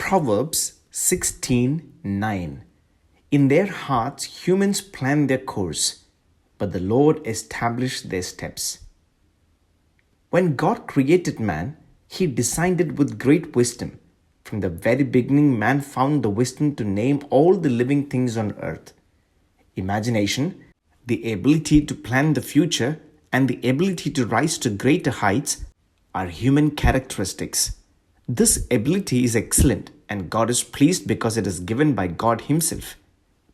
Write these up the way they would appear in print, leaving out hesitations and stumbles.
Proverbs 16:9. In their hearts humans plan their course, but the Lord established their steps. When God created man, He designed it with great wisdom. From the very beginning, man found the wisdom to name all the living things on earth. Imagination, the ability to plan the future, and the ability to rise to greater heights are human characteristics. This ability is excellent, and God is pleased because it is given by God Himself.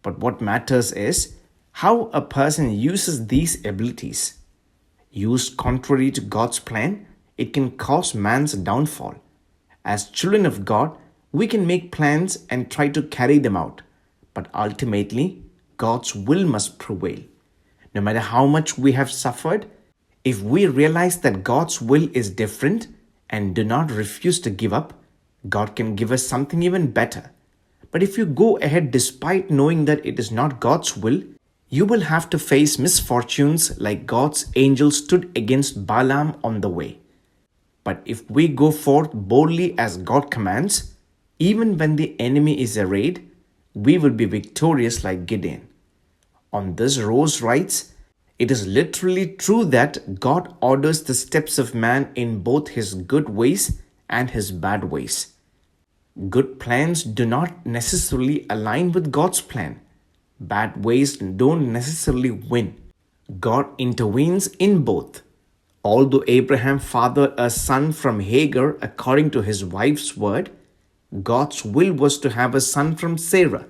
But what matters is how a person uses these abilities. Used contrary to God's plan, it can cause man's downfall. As children of God, we can make plans and try to carry them out, but ultimately, God's will must prevail. No matter how much we have suffered, if we realize that God's will is different and do not refuse to give up, God can give us something even better. But if you go ahead despite knowing that it is not God's will, you will have to face misfortunes like God's angel stood against Balaam on the way. But if we go forth boldly as God commands, even when the enemy is arrayed, we will be victorious like Gideon. On this, Rose writes, "It is literally true that God orders the steps of man in both his good ways and his bad ways. Good plans do not necessarily align with God's plan. Bad ways don't necessarily win. God intervenes in both. Although Abraham fathered a son from Hagar according to his wife's word, God's will was to have a son from Sarah.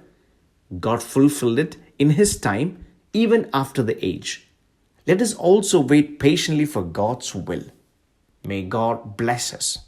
God fulfilled it in His time, even after the age. Let us also wait patiently for God's will. May God bless us."